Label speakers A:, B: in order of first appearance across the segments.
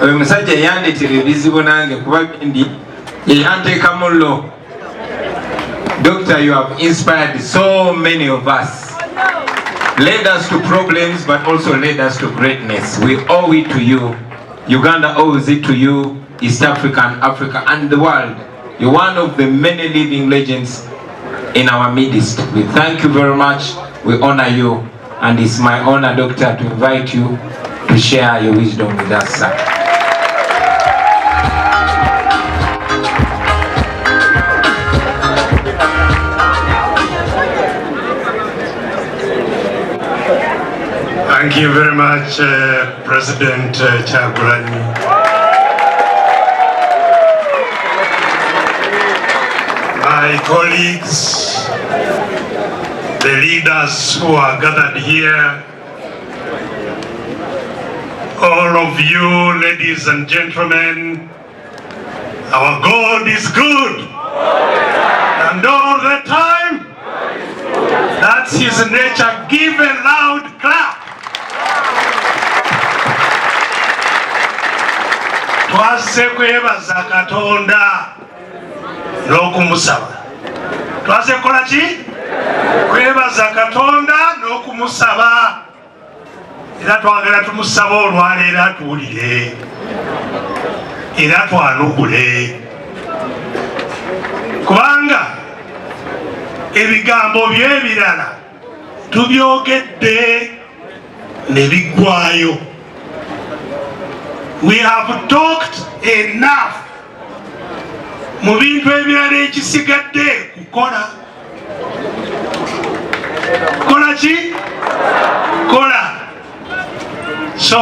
A: Omusajja yandeetera ebizibu nange kuba bindi yanteeka mullo. Doctor, you have inspired so many of us. Led us to problems, but also led us to greatness. We owe it to you. Uganda owes it to you, East Africa and Africa and the world. You're one of the many living legends in our midst. We thank you very much. We honor you. And it's my honor, Doctor, to invite you to share your wisdom with us, sir.
B: Thank you very much, President Kyagulanyi. My colleagues, the leaders who are gathered here, all of you, ladies and gentlemen, our God is good. And all the time, that's his nature. Give a loud clap. Twaze kwebaza Katonda n'okumusaba. Twaze kukola ki? Kwebaza Katonda n'okumusaba. Era twagala tumusaba olwaleero atuwulire. Era twanukule. Kubanga ebigambo bye ebirala tubyogedde ne biggwaayo. We have talked enough. Mu bintu ebirala ekisigadde kukola. Kola ki? Kola. So,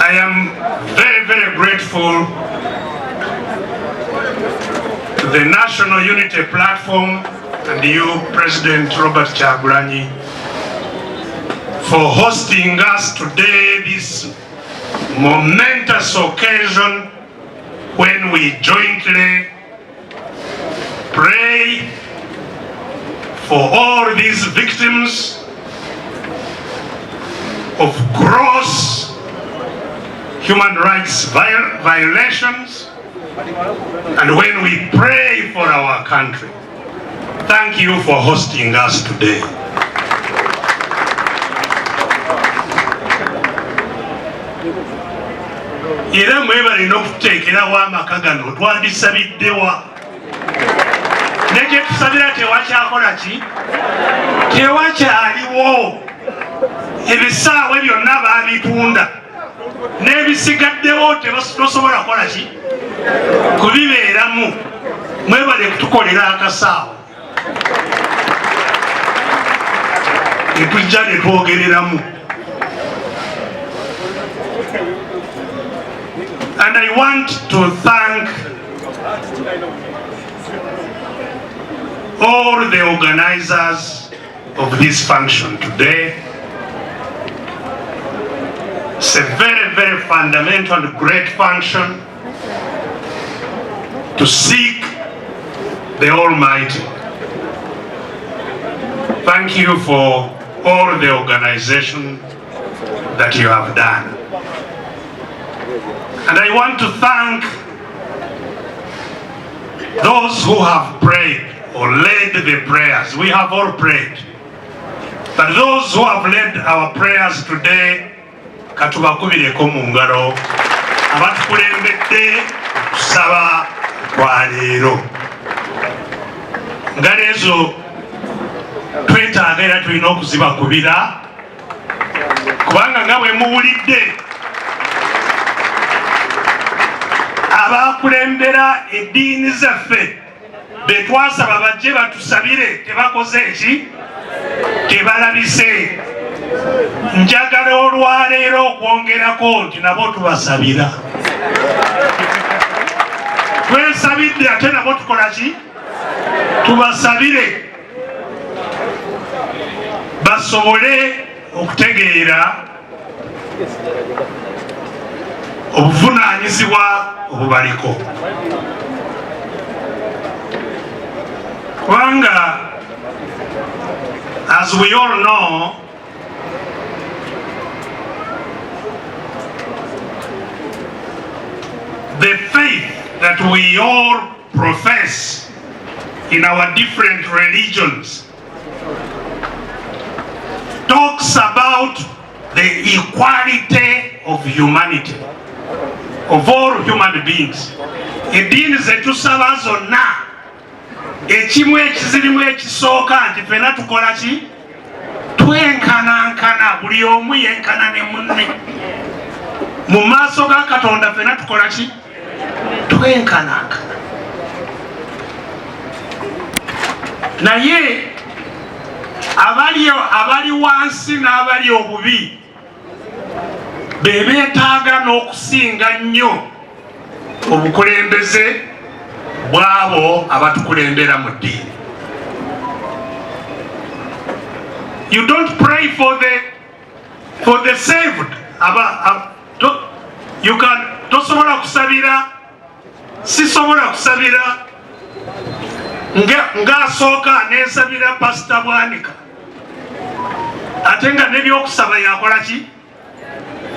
B: I am very, very grateful to the National Unity Platform and you, President Robert Kyagulanyi, for hosting us today, this momentous occasion when we jointly pray for all these victims of gross human rights violations, and when we pray for our country. Thank you for hosting us today. Era mwebale n'okuteekerawo amaka gano twandisabiddewa. Ne gye tusabira tewakyakola ki? Tewakyaliwo. Ebisaawe byonna baabitunda. N'ebisigaddewo tosobola kukola ki? Kubibeeramu. Mwebale kutukolera akasaawe. Netujja ne twogereramu. And I want to thank all the organizers of this function today. It's a very, very fundamental and great function to seek the Almighty. Thank you for all the organization that you have done. And I want to thank those who have prayed or led the prayers. We have all prayed. But those who have led our prayers today, katubakubireko mu ngalo, abatukulembedde okusaba kwa leero. Ngalo ezo twetaaga era tulina okuzibakubira, kubanga nga bwe muwulidde abakulembera eddiini zaffe be twasaba bajje batusabire tebakoze eki? Tebalabise. Njagala olwaleero okwongerako nti nabo tubasabira. Twesabidde ate nabo tukola ki? Tubasabire basobole okutegeera obuvunaanyizibwa obubaliko. Kubanga, as we all know, the faith that we all profess in our different religions talks about the equality of humanity, of all human beings. Eddiini zetusaba zonna ekimu ekizirimu ekisooka nti fena tukola ki? Twenkanankana, buli omu yenkana ne munne. Mu maaso ga Katonda fena tukola ki? Twenkanankana. Naye abali wansi n'abali obubi be beetaaga n'okusinga nnyo obukulembeze bw'abo abatukulembera mu ddiini. You don't pray for the saved. You can tosobola kusabira, sisobola kusabira ng'asooka n'esabira Pastor Bwanika. Ate nga n'ebyokusaba yakola ki?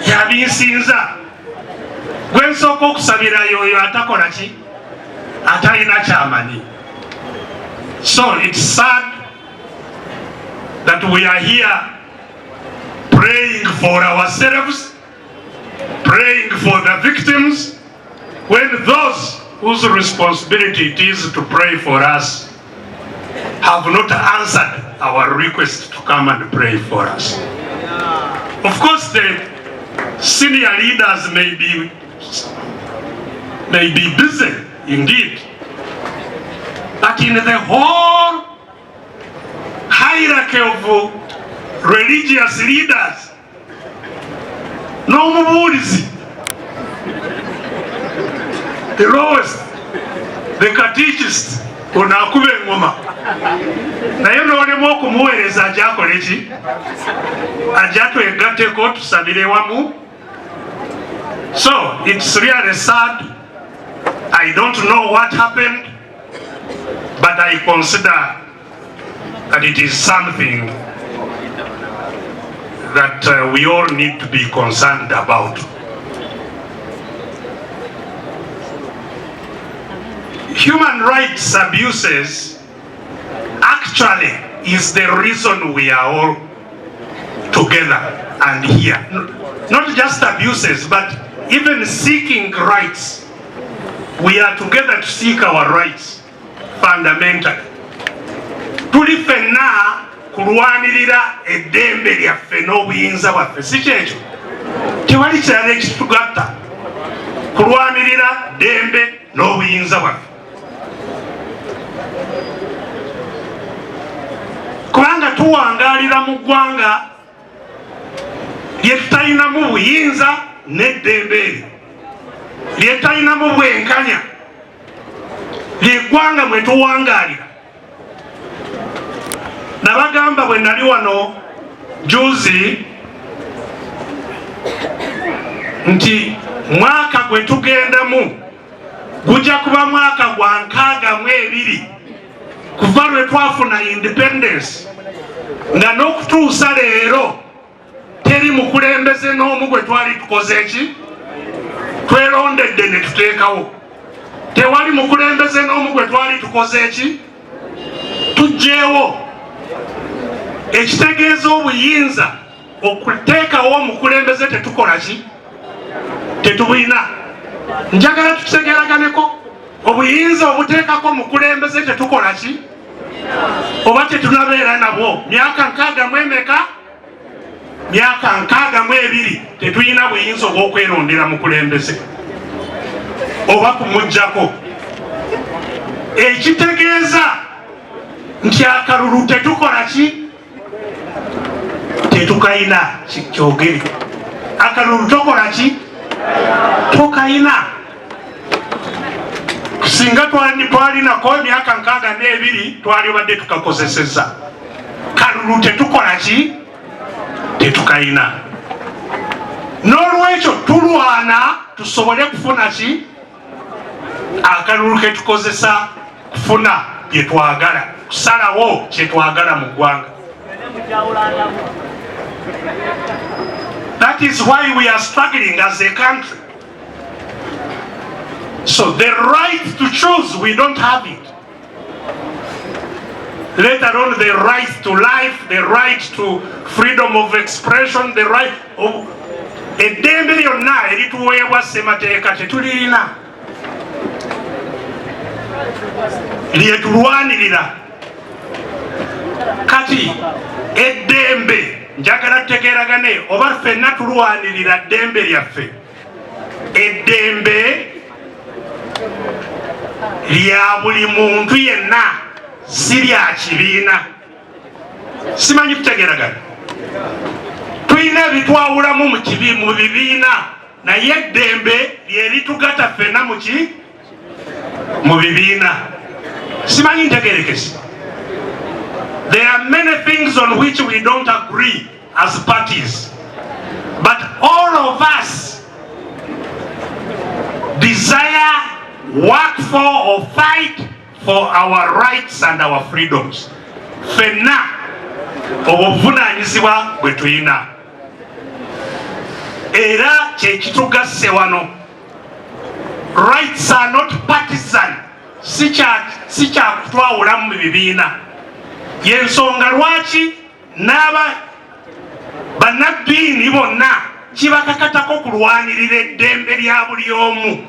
B: Yabinsinza. Gwe nsooka okusabira y'oyo atakola ki? Atalina ky'amanyi. So it's sad that we are here praying for ourselves, praying for the victims, when those whose responsibility it is to pray for us have not answered our request to come and pray for us. Of course, the senior leaders may be busy indeed, but in the whole hierarchy of religious leaders, no mubulizi, the lowest, the catechist, onakube ngoma. Naye n'olema okumuweereza ajja akole ki? Ajja twegatteko tusabire wamu. So it's really sad. I don't know what happened, but I consider that it is something that we all need to be concerned about. Human rights abuses actually is the reason we are all together and here. Not just abuses, but even seeking rights. We are together to seek our rights fundamentally. Tuli fenna kulwanirira eddembe lyaffe n'obuyinza bwaffe, si kyekyo? Tewali kirala ekitugatta kulwanirira ddembe n'obuyinza bwaffe. Kubanga tuwangaalira mu ggwanga lye tutalinamu buyinza n'eddembe eryo, lye tutalinamu bwenkanya, lye ggwanga mwe tuwangaalira. Nabagamba bwe nali wano juzi nti mwaka gwe tugendamu gujja kuba mwaka gwa 62 kuva lwe twafuna independence, nga n'okutuusa leero teri mukulembeze n'omu gwe twali tukoze eki? Twerondedde ne tuteekawo. Tewali mukulembeze n'omu gwe twali tukoze eki? Tuggyeewo. Ekitegeeza obuyinza okuteekawo omukulembeze tetukola ki? Tetubulina. Njagala tukitegeeraganeko. Obuyinza obuteekako mukulembeze tetukola ki? Oba tetunabeera nabwo. Myaka 60 myaka 62 tetulina buyinza obw'okwerondera mukulembeze oba kumuggyako. Ekitegeeza nti akalulu tetukola ki? Tetukayina. Kyogere. Akalulu tokola ki? Tokayina. Singa twalinako emyaka 62 twali badde tukakozeseza. Kalulu tetukola ki? Tetukayina. N'olwekyo tulwana tusobole kufuna ki? Akalulu ke tukozesa kufuna bye twagala, kusalawo kye twagala mu ggwanga. That is why we are struggling as a country. So the right to choose, we don't have it. Let alone the right to life, the right to freedom of expression, the right of eddembe lyonna erituweebwa ssemateeka tetulirina lyetulwanirira. Kati eddembe njagala tutegeeragane oba ffenna tulwanirira ddembe lyaffe. Eddembe lya buli muntu yenna, si lya kibiina. Simanyi tutegeeragane. Tulina ebitwawulamu mu bibiina, naye eddembe lye litugata ffenna mu bibiina. Simanyi ntegeerekese. There are many things on which we don't agree as parties, but all of us desire, work for or fight for our rights and our freedoms. Ffenna obuvunaanyizibwa bwe tulina. Era kye kitugasse wano. Rights are not partisan. Si kyakutwawulamu mu bibiina. Yensonga lwaki bannadiini bonna kibakakatako kulwanirira eddembe lya buli omu.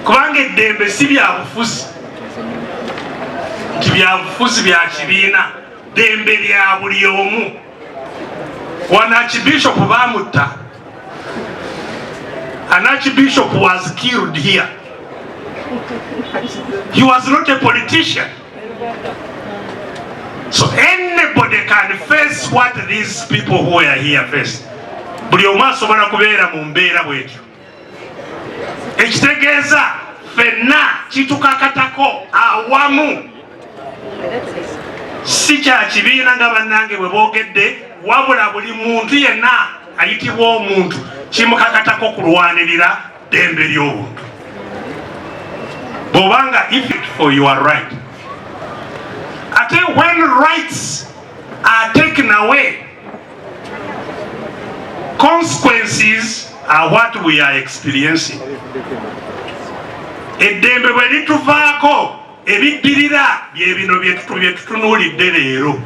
B: Kubanga eddembe si byabufuzi nti byabufuzi bya kibiina, ddembe lya buli omu. One Archbishop bamutta. An Archbishop was killed here. He was not a politician. So anybody can face what these people who are here face. Buli omu asobola kubeera mu mbeera bwetyo. Ekitegeeza ffenna kitukakatako awamu. Si kya kibiina nga bannange bwe boogedde, wabula buli muntu yenna ayitibwa omuntu kimukakatako kulwanirira ddembe ly'obuntu. Bw'obanga if it for your right. Ate when rights are taken away, consequences are what we are experiencing. Eddembe bwe lituvaako ebiddirira bye bino bye tutunuulidde leero.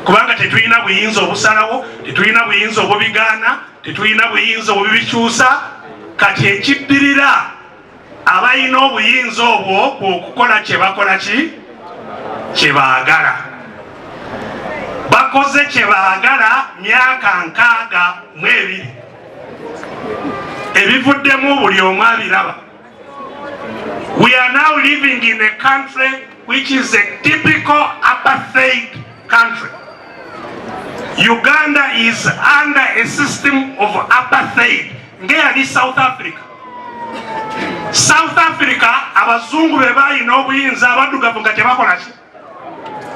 B: Kubanga tetulina buyinza obusalawo, tetulina buyinza obubigaana, tetulina buyinza obubikyusa. Kati ekiddirira abalina obuyinza obwo okukola kye bakola kye baagala. Bakoze kye baagala myaka 62. Ebivuddemu buli omu abiraba. We are now living in a country which is a typical apartheid country. Uganda is under a system of apartheid. Ngeyali South Africa. South Africa abazungu be balina obuyinza, abaddugavu nga tebakola ki?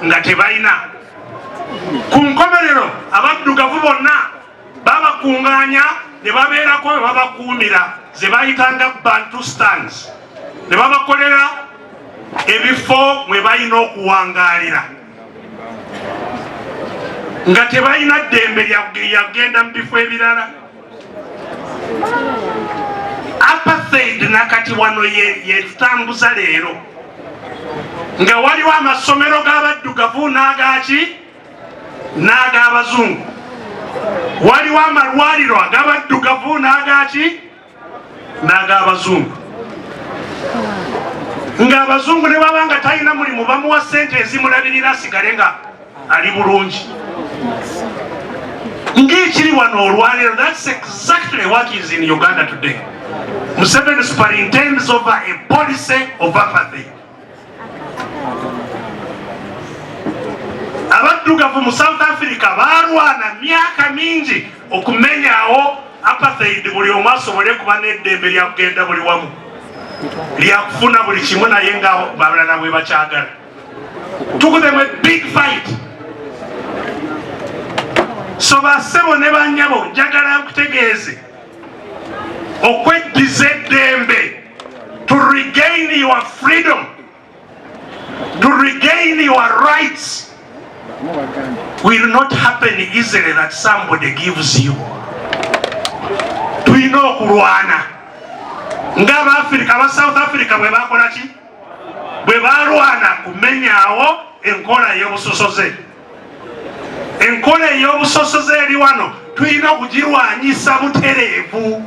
B: Nga tebalina. Ku nkomerero abaddugavu bonna babakuŋŋaanya ne babeerako we babakuumira ze bayitanga Bantustans. Ne babakolera ebifo mwe balina okuwangaalira. Nga tebalina ddembe lyagenda mu bifo ebirala. Apartheid nakati wano yetutambuza leero. Nga waliwo amasomero g'abaddugavu n'ag'abazungu. Waliwo amalwaliro ag'abaddugavu n'ag'abazungu. Nga abazungu ne baba nga talina mulimu bamuwa ssente ezimulabirira asigale nga ali bulungi. Ng'ekiri wano olwaliro. That's exactly what is in Uganda today. Museveni superintends over a policy of apartheid. Abaddugavu mu South Africa balwana myaka mingi okumenyawo apartheid, buli omu asobole kuba n'eddembe lya kugenda buli wamu, lyakufuna buli kimu naye nga balala bwe bakyagala. Took them a big fight. So bassebo ne bannyabo njagala nkutegeeze okweddiza eddembe, to regain your freedom, to regain your rights will not happen easily that somebody gives you. Tulina okulwana. ng'Abafirika aba South Africa bwe bakola ki bwe balwana kumenyaawo enkola ey'obusosoze. Enkola ey'obusosoze eri wano tulina okugirwanyisa butereevu.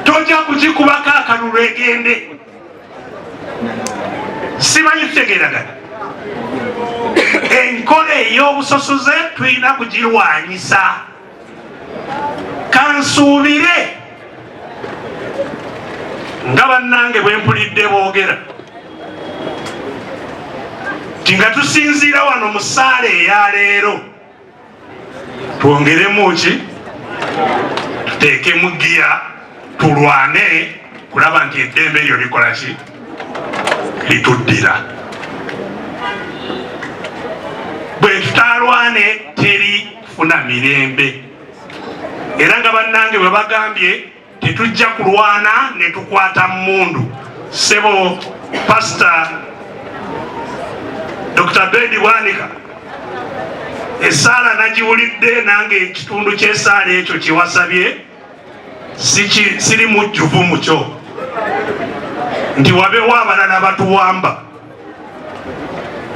B: Tojja kugikubako akalulu egende. Simanyi tutegeeragana. Enkola ey'obusosoze tulina kugirwanyisa. Kansuubire nga bannange bwe mpulidde boogera nti nga tusinziira wano mu ssaala eya leero twongeremu ki tuteekemu giya tulwane kulaba nti eddembe eryo likola ki lituddira. Bwe tutalwane teri kufuna mirembe. Era nga bannange bwe bagambye tetujja kulwana ne tukwata mmundu. Sebo Pastor Dr. Bedi Bwanika esaala nagiwulidde nange ekitundu ky'esaala ekyo kiwasabye siri mujjuvu mukyo nti wabewo abalala batuwamba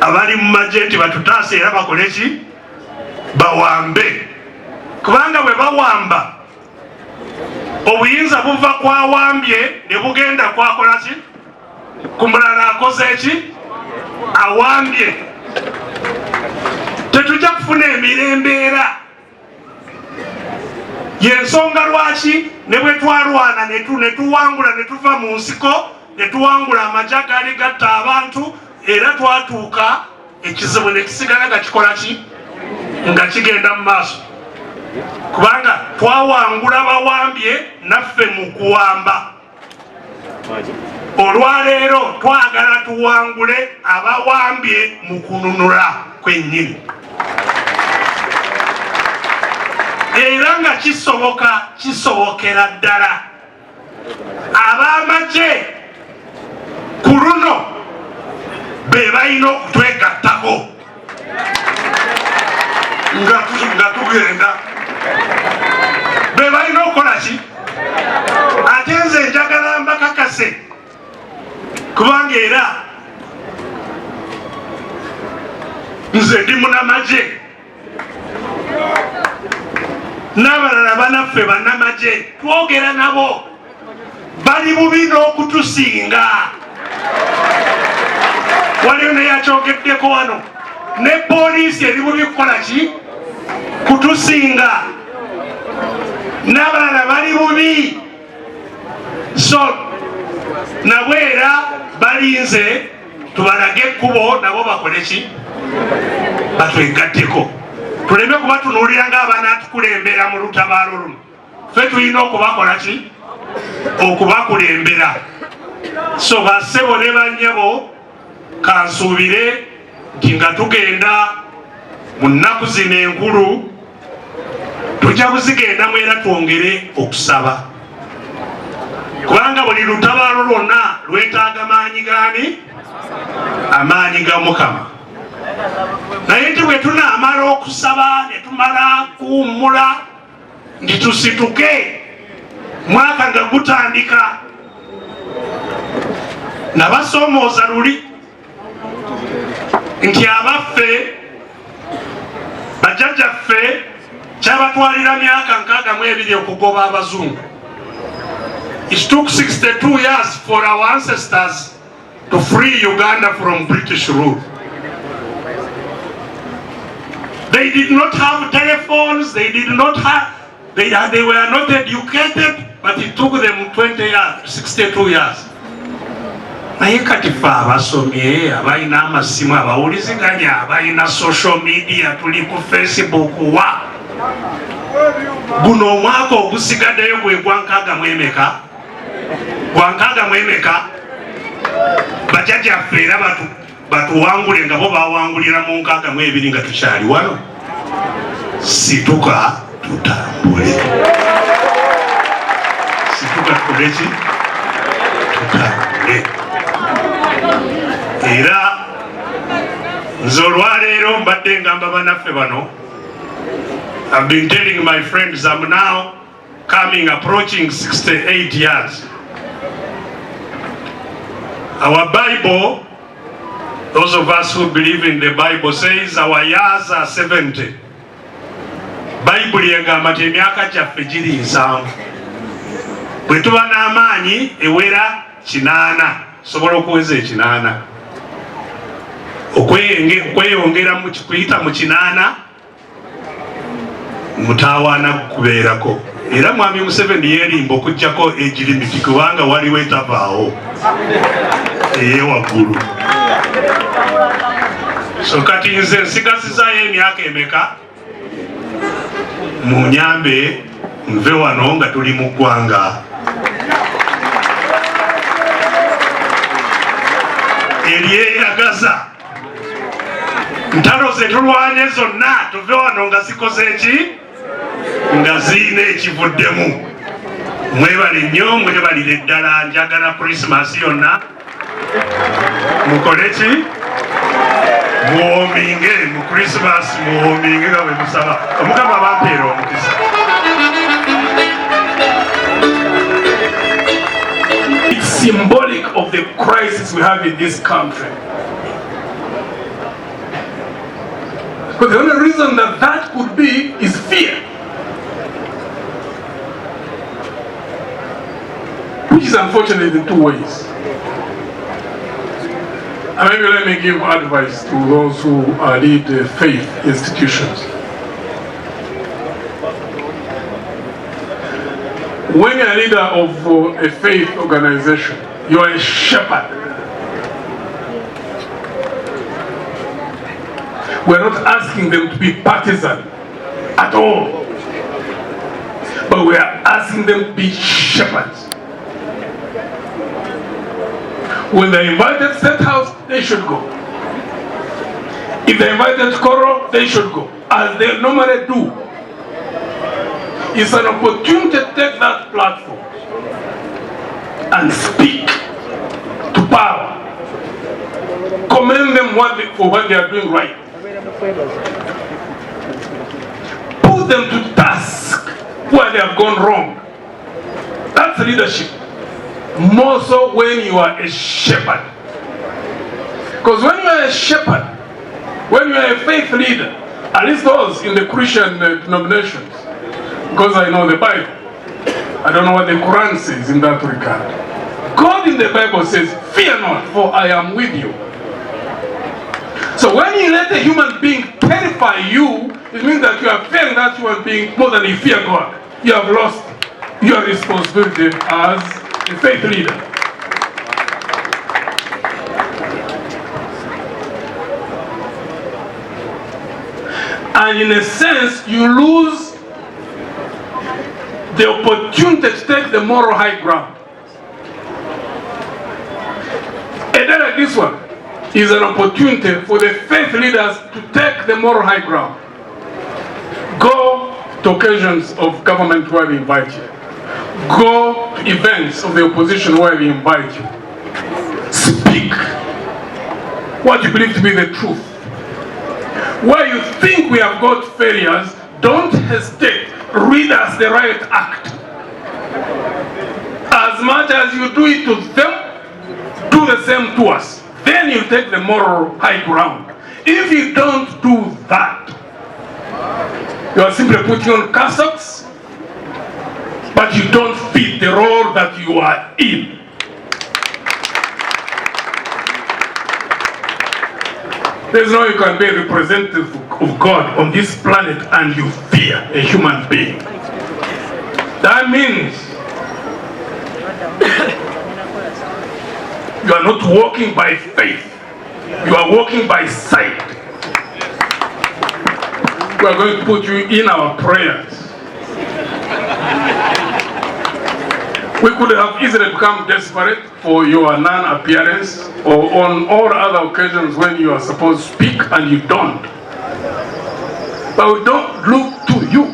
B: abali mu magye nti batutaase era bakole ki bawambe. Kubanga bwe bawamba obuyinza buva kwawambye ne bugenda kwakola ki ku mulala akoze ki awambye. Tetujja kufuna emirembeera. Yensonga lwaki ne bwe twalwana ne tuwangula ne tuva mu nsiko ne tuwangula amagye agaali gatta abantu era twatuuka ekizibu ne kisigala nga kikola ki nga kigenda mu maaso. Kubanga twawangula bawambye naffe mu kuwamba. Olwaleero twagala tuwangule abawambye mu kununula kwennyini. Era nga kisobokera ddala ab'amagye ku luno be balina okutwegattako nga tugenda. Be balina okukola ki? Ate nze njagala mbakakase kubanga era nze ndi munnamagye n'abalala banaffe bannamagye twogera nabo bali bubi n'okutusinga. Waliwo neyakyogeddeko wano ne poliisi eri bubi kukola ki kutusinga. N'abalala bali bubi. So nabo era balinze tubalage ekkubo nabo bakole ki batwegatteko. Tuleme kubatunuulira ng'abaana atukulembera mu lutabaalo luno. Ffe tulina okubakola ki okubakulembera. So bassebo ne bannyabo kansuubire nti nga tugenda mu nnaku zino enkulu tujja kuzigendamu era twongere okusaba. Kubanga buli lutabaalo lwonna lwetaaga maanyi gaani? Amaanyi ga Mukama. Naye nti bwe tunaamala okusaba ne tumala kuwummula nti tusituke mwaka nga gutandika nabasoomooza luli nti abaffe bajjajjaffe kyabatwalira myaka 62 okugoba abazungu. It took 62 years for our ancestors to free Uganda from British rule. They did not have telephones, they were not educated, but it took them 20 years, 62 years. Naye kati ffe abasomye abalina amasimu abawuliziganya abalina social media tuli ku Facebook wa guno omwaka ogusigaddeyo gwe gwa 64 bajjajjaffe era batuwangule nga bo bawangulira mu 62 nga tukyali wano. Situka tutambule. Situka tukoleki tutambule. Era nze olwaleero mbadde ngamba banaffe bano, I've been telling my friends I'm now approaching 68 years. Our Bible, those of us who believe in the Bible, says our years are 70. Bible yegamba nti emyaka gyaffe giri 7. Bwe tuba n'amaanyi ewera 8, sobola okuweza 8. Okweyongera mu kuyita mu 8 mutawaana kubeerako. Era mwami Museveni yeerimba okuggyako age limit kubanga waliwo etavaawo eyewaggulu. So kati nze nsigazizaayo emyaka emeka munyambe nve wano nga tuli mu ggwanga eryeyagaza. Ntalo ze tulwanye zonna tuve wano nga zikoze eki nga ziina ekivuddemu. Mwebale nnyo, mwebalire ddala. Njagala Christmas yonna mukole ki? Muwoominge mu Christmas, muwoominge nga bwe musaba. Omukama bampeera omukisa.
C: It's symbolic of the crisis we have in this country. But the only reason that could be is fear, which is unfortunate in 2 ways. And maybe let me give advice to those who lead faith institutions. When you're a leader of a faith organization, you are a shepherd. We're not asking them to be partisan at all, but we are asking them to be shepherds. When they're invited to State House, they should go. If they're invited to Koro, they should go, as they normally do. It's an opportunity to take that platform and speak to power. Commend them for what they are doing right. Put them to task where they have gone wrong. That's leadership. More so when you are a shepherd. Because when you are a shepherd, when you are a faith leader, at least those in the Christian denominations, because I know the Bible, I don't know what the Quran says in that regard. God in the Bible says, "Fear not, for I am with you." So when you let a human being terrify you, it means that you are fearing that human being more than you fear God. You have lost your responsibility as a faith leader. And in a sense, you lose the opportunity to take the moral high ground. A day like this one is an opportunity for the faith leaders to take the moral high ground. Go to occasions of government where we invite you. Go to events of the opposition where we invite you. Speak what you believe to be the truth. Where you think we have got failures, don't hesitate. Read us the riot act. As much as you do it to them, do the same to us. Then you take the moral high ground. If you don't do that, you are simply putting on cassocks, but you don't fit the role that you are in. There's no way you can be a representative of God on this planet and you fear a human being. That means you are not walking by faith. You are walking by sight. We are going to put you in our prayers. We could have easily become desperate for your non-appearance or on all other occasions when you are supposed to speak and you don't. But we don't look to you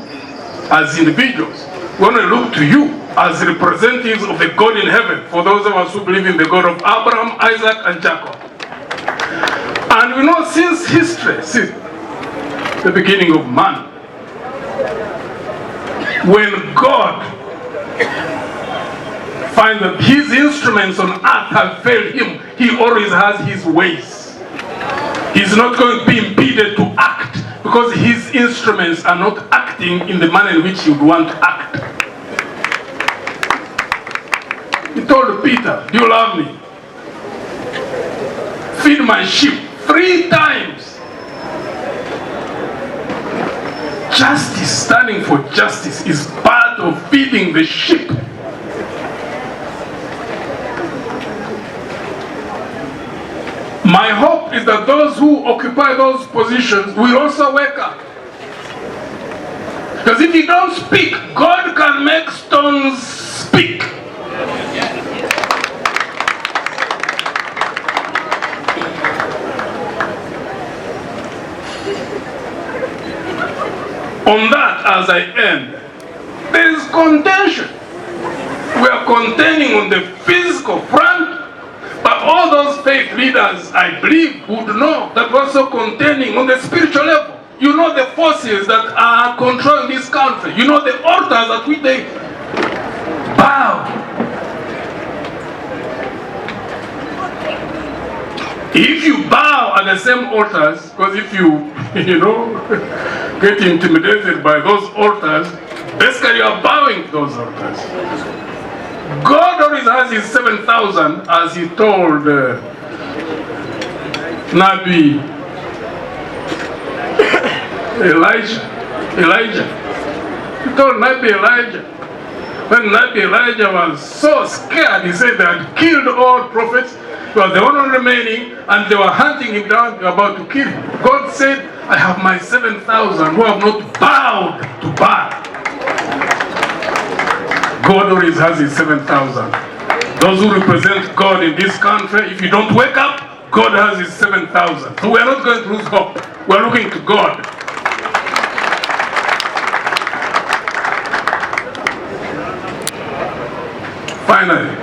C: as individuals. We want to look to you as representatives of the God in heaven, for those of us who believe in the God of Abraham, Isaac, and Jacob. And we know since history, since the beginning of man, when God find that his instruments on earth have failed him, he always has his ways. He's not going to be impeded to act because his instruments are not acting in the manner in which you'd want to act. He told Peter, do you love me? Feed my sheep 3 times. Justice, standing for justice, is part of feeding the sheep. My hope is that those who occupy those positions will also wake up. Because if you don't speak, God can make stones speak. On that, as I end, there is contention. We are contending on the physical front, but all those faith leaders, I believe, would know that we're also contending on the spiritual level. You know the forces that are controlling this country. You know the altars at which they bow. If you bow at the same altars, because if you, get intimidated by those altars, basically you are bowing to those altars. God always has his 7,000, as he told Nabi Elijah. He told Nabi Elijah. When Nabi Elijah was so scared, he said they had killed all prophets. He was the only one remaining, and they were hunting him down, they were about to kill him. God said, I have my 7,000 who have not bowed to Baal. God always has his 7,000. Those who represent God in this country, if you don't wake up, God has his 7,000. So we are not going to lose hope. We are looking to God. Finally,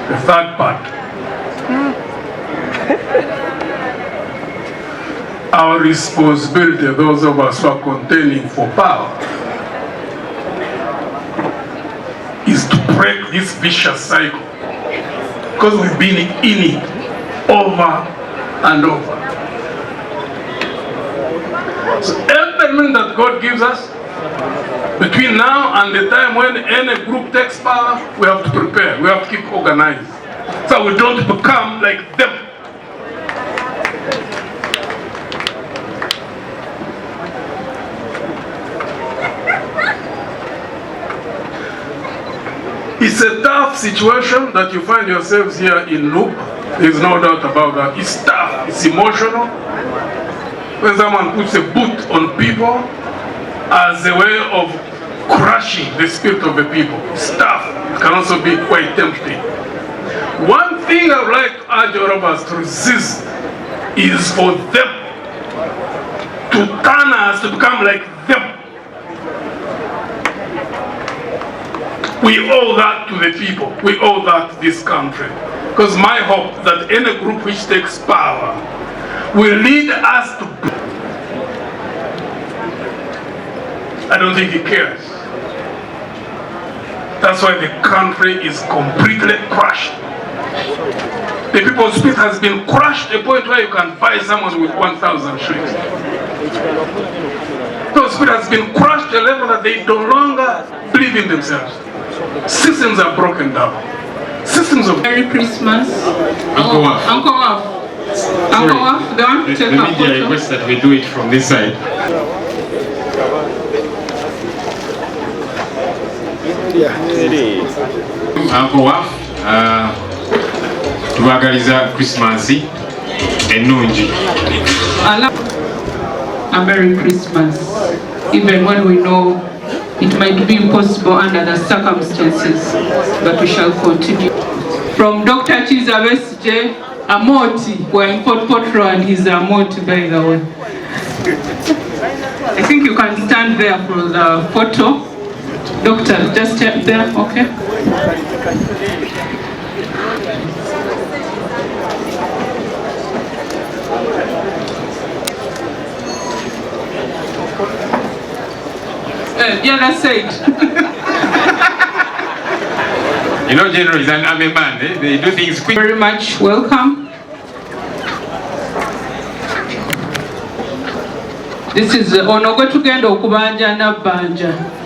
C: the third part. Our responsibility, those of us who are contending for power, is to break this vicious cycle, because we've been in it over and over. So every minute that God gives us, between now and the time when any group takes power, we have to prepare, we have to keep organized, so we don't become like them. It's a tough situation that you find yourselves here in Loop. There's no doubt about that. It's tough, it's emotional. When someone puts a boot on people as a way of crushing the spirit of the people, it's tough. It can also be quite tempting. One thing I would like to urge all of us to resist is for them to turn us to become like them. We owe that to the people. We owe that to this country. Because my hope that any group which takes power will lead us to... I don't think he cares. That's why the country is completely crushed. The people's spirit has been crushed to a point where you can buy someone with 1,000 shillings. People's spirit has been crushed to a level that they no longer believe in themselves. Systems are broken down. Systems of...
D: Merry Christmas.
A: Uncle Waf.
D: Uncle Waf. Uncle Waf, go on, take a photo.
A: The media request that we do it from this side. Uncle Waf, tubagaliza Christmas ennungi.
D: A Merry Christmas, even when we know it might be impossible under the circumstances, but we shall continue. From Dr. Chiza Besigye, Amoti, we're in Port Potro and he's Amoti, by the way. I think you can stand there for the photo. Doctor, just step there, okay? The other side.
A: You know, General is an army man. They do things quick.
D: Very much welcome. This is ono gwe tugenda okubanja nabbanja.